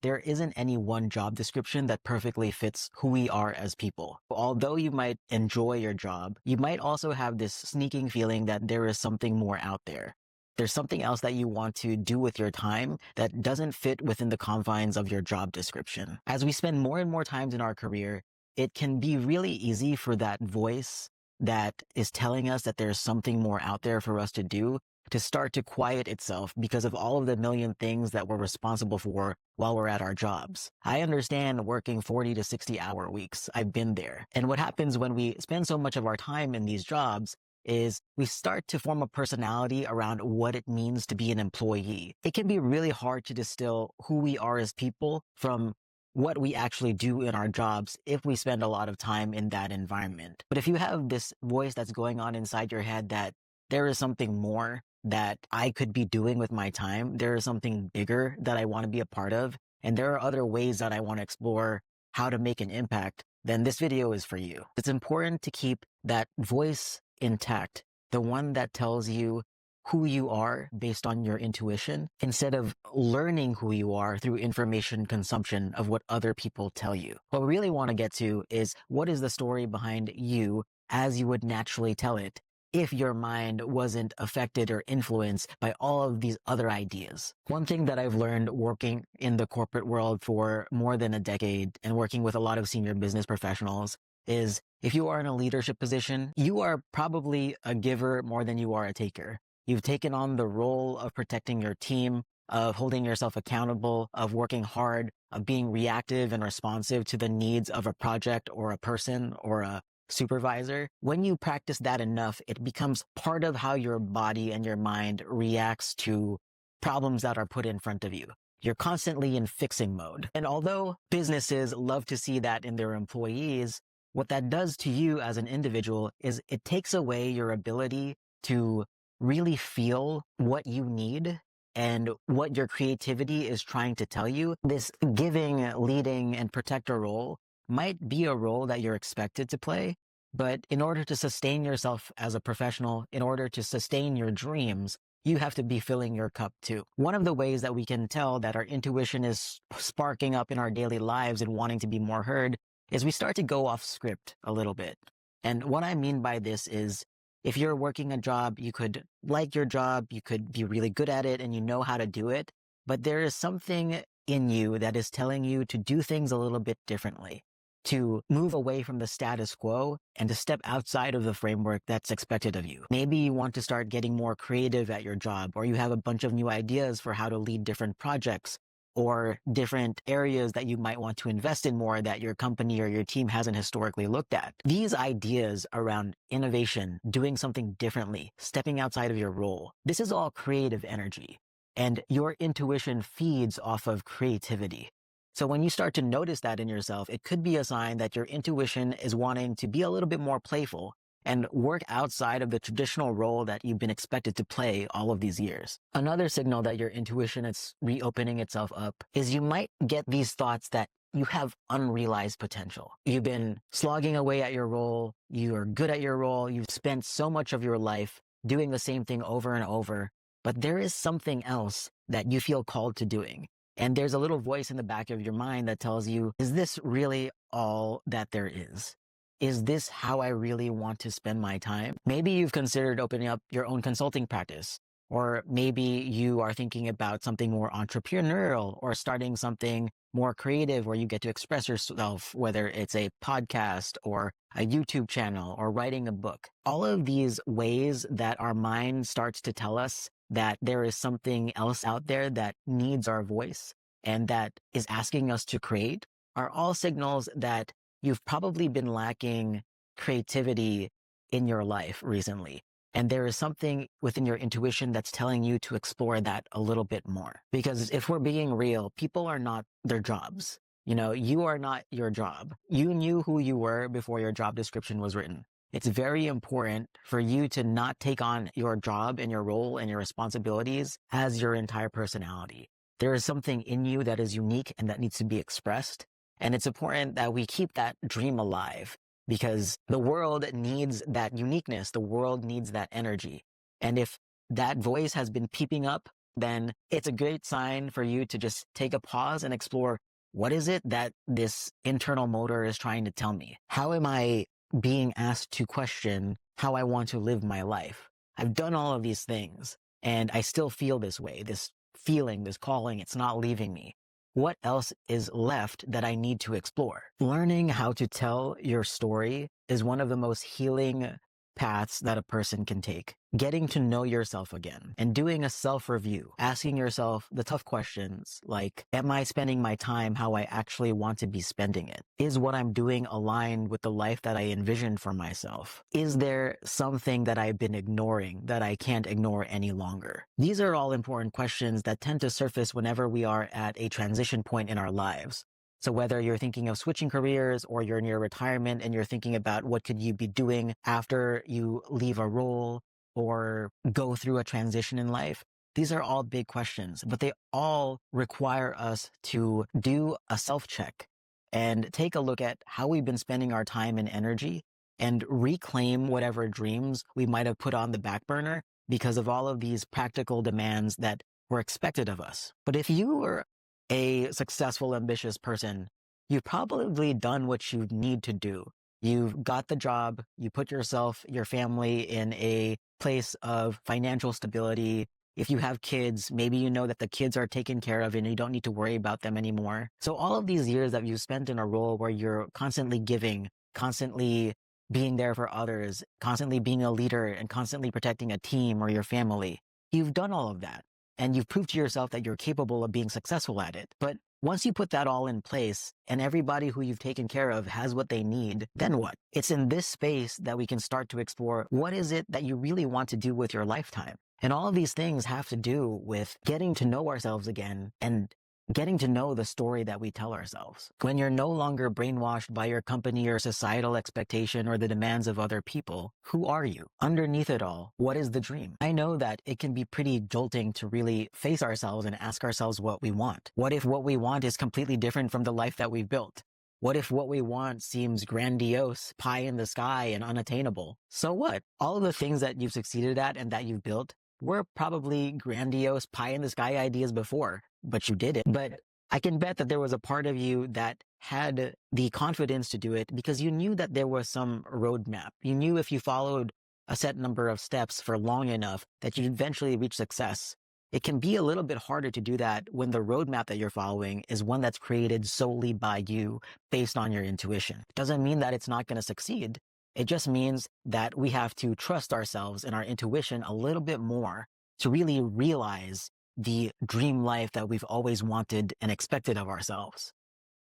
there isn't any one job description that perfectly fits who we are as people. Although you might enjoy your job, you might also have this sneaking feeling that there is something more out there. There's something else that you want to do with your time that doesn't fit within the confines of your job description. As we spend more and more times in our career, it can be really easy for that voice that is telling us that there's something more out there for us to do to start to quiet itself because of all of the million things that we're responsible for while we're at our jobs. I understand working 40 to 60-hour weeks. I've been there. And what happens when we spend so much of our time in these jobs is we start to form a personality around what it means to be an employee. It can be really hard to distill who we are as people from what we actually do in our jobs if we spend a lot of time in that environment. But if you have this voice that's going on inside your head that there is something more that I could be doing with my time, there is something bigger that I want to be a part of, and there are other ways that I want to explore how to make an impact, then this video is for you. It's important to keep that voice intact, the one that tells you who you are based on your intuition, instead of learning who you are through information consumption of what other people tell you. What we really want to get to is what is the story behind you as you would naturally tell it if your mind wasn't affected or influenced by all of these other ideas. One thing that I've learned working in the corporate world for more than a decade and working with a lot of senior business professionals is if you are in a leadership position, you are probably a giver more than you are a taker. You've taken on the role of protecting your team, of holding yourself accountable, of working hard, of being reactive and responsive to the needs of a project or a person or a supervisor. When you practice that enough, it becomes part of how your body and your mind reacts to problems that are put in front of you. You're constantly in fixing mode. And although businesses love to see that in their employees, what that does to you as an individual is it takes away your ability to really feel what you need and what your creativity is trying to tell you. This giving, leading, and protector role might be a role that you're expected to play, but in order to sustain yourself as a professional, in order to sustain your dreams, you have to be filling your cup too. One of the ways that we can tell that our intuition is sparking up in our daily lives and wanting to be more heard is we start to go off script a little bit. And what I mean by this is if you're working a job, you could like your job, you could be really good at it, and you know how to do it, but there is something in you that is telling you to do things a little bit differently, to move away from the status quo and to step outside of the framework that's expected of you. Maybe you want to start getting more creative at your job, or you have a bunch of new ideas for how to lead different projects or different areas that you might want to invest in more that your company or your team hasn't historically looked at. These ideas around innovation, doing something differently, stepping outside of your role, this is all creative energy, and your intuition feeds off of creativity. So when you start to notice that in yourself, it could be a sign that your intuition is wanting to be a little bit more playful and work outside of the traditional role that you've been expected to play all of these years. Another signal that your intuition is reopening itself up is you might get these thoughts that you have unrealized potential. You've been slogging away at your role. You are good at your role. You've spent so much of your life doing the same thing over and over, but there is something else that you feel called to doing. And there's a little voice in the back of your mind that tells you, is this really all that there is? Is this how I really want to spend my time? Maybe you've considered opening up your own consulting practice, or maybe you are thinking about something more entrepreneurial or starting something more creative where you get to express yourself, whether it's a podcast or a YouTube channel or writing a book. All of these ways that our mind starts to tell us that there is something else out there that needs our voice and that is asking us to create are all signals that you've probably been lacking creativity in your life recently. And there is something within your intuition that's telling you to explore that a little bit more. Because if we're being real, people are not their jobs. You know, you are not your job. You knew who you were before your job description was written. It's very important for you to not take on your job and your role and your responsibilities as your entire personality. There is something in you that is unique and that needs to be expressed. And it's important that we keep that dream alive because the world needs that uniqueness. The world needs that energy. And if that voice has been peeping up then it's a great sign for you to just take a pause and explore, what is it that this internal motor is trying to tell me? How am I being asked to question how I want to live my life? I've done all of these things and I still feel this way, this feeling, this calling, it's not leaving me. What else is left that I need to explore? Learning how to tell your story is one of the most healing paths that a person can take. Getting to know yourself again and doing a self-review, asking yourself the tough questions like, am I spending my time how I actually want to be spending it? Is what I'm doing aligned with the life that I envisioned for myself? Is there something that I've been ignoring that I can't ignore any longer? These are all important questions that tend to surface whenever we are at a transition point in our lives. So whether you're thinking of switching careers or you're near retirement and you're thinking about what could you be doing after you leave a role or go through a transition in life, these are all big questions, but they all require us to do a self-check and take a look at how we've been spending our time and energy and reclaim whatever dreams we might have put on the back burner because of all of these practical demands that were expected of us. But if you were a successful, ambitious person, you've probably done what you need to do. You've got the job, you put yourself, your family in a place of financial stability. If you have kids, maybe you know that the kids are taken care of and you don't need to worry about them anymore. So all of these years that you've spent in a role where you're constantly giving, constantly being there for others, constantly being a leader and constantly protecting a team or your family, you've done all of that. And you've proved to yourself that you're capable of being successful at it. But once you put that all in place and everybody who you've taken care of has what they need, then what? It's in this space that we can start to explore what is it that you really want to do with your lifetime. And all of these things have to do with getting to know ourselves again and getting to know the story that we tell ourselves. When you're no longer brainwashed by your company or societal expectation or the demands of other people, who are you? Underneath it all, what is the dream? I know that it can be pretty jolting to really face ourselves and ask ourselves what we want. What if what we want is completely different from the life that we've built? What if what we want seems grandiose, pie in the sky, and unattainable? So what? All of the things that you've succeeded at and that you've built were probably grandiose, pie in the sky ideas before, but you did it. But I can bet that there was a part of you that had the confidence to do it because you knew that there was some roadmap. You knew if you followed a set number of steps for long enough that you'd eventually reach success. It can be a little bit harder to do that when the roadmap that you're following is one that's created solely by you based on your intuition. It doesn't mean that it's not going to succeed. It just means that we have to trust ourselves and our intuition a little bit more to really realize the dream life that we've always wanted and expected of ourselves.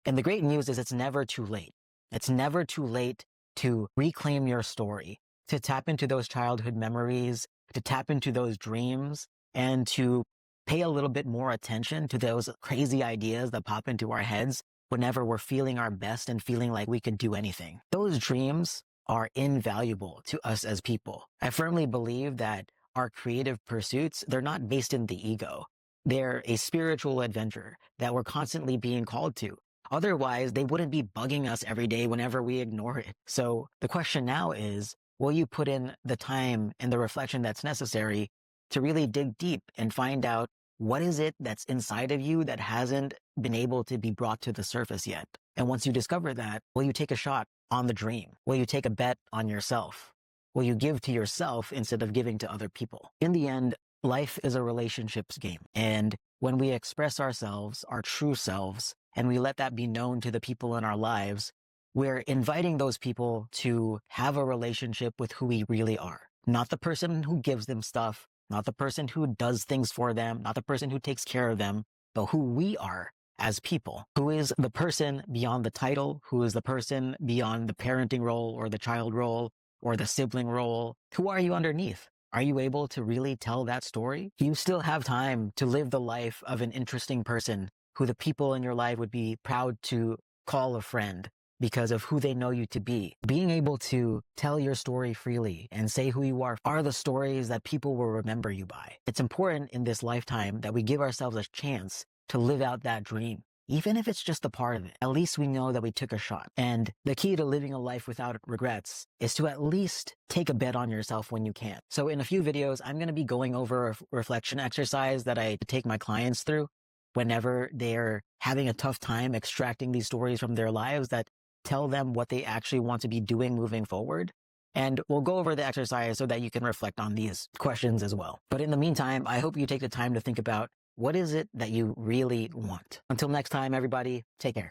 And the great news is it's never too late. It's never too late to reclaim your story, to tap into those childhood memories, to tap into those dreams, and to pay a little bit more attention to those crazy ideas that pop into our heads whenever we're feeling our best and feeling like we could do anything. Those dreams are invaluable to us as people. I firmly believe that our creative pursuits, they're not based in the ego. They're a spiritual adventure that we're constantly being called to. Otherwise, they wouldn't be bugging us every day whenever we ignore it. So the question now is, will you put in the time and the reflection that's necessary to really dig deep and find out what is it that's inside of you that hasn't been able to be brought to the surface yet? And once you discover that, will you take a shot on the dream? Will you take a bet on yourself? Will you give to yourself instead of giving to other people? In the end, life is a relationships game. And when we express ourselves, our true selves, and we let that be known to the people in our lives, we're inviting those people to have a relationship with who we really are. Not the person who gives them stuff, not the person who does things for them, not the person who takes care of them, but who we are as people. Who is the person beyond the title? Who is the person beyond the parenting role or the child role or the sibling role? Who are you underneath? Are you able to really tell that story? You still have time to live the life of an interesting person who the people in your life would be proud to call a friend because of who they know you to be. Being able to tell your story freely and say who you are the stories that people will remember you by. It's important in this lifetime that we give ourselves a chance to live out that dream, even if it's just a part of it. At least we know that we took a shot. And the key to living a life without regrets is to at least take a bet on yourself when you can. So in a few videos, I'm going to be going over a reflection exercise that I take my clients through whenever they're having a tough time extracting these stories from their lives that tell them what they actually want to be doing moving forward. And we'll go over the exercise so that you can reflect on these questions as well. But in the meantime, I hope you take the time to think about what is it that you really want. Until next time, everybody, take care.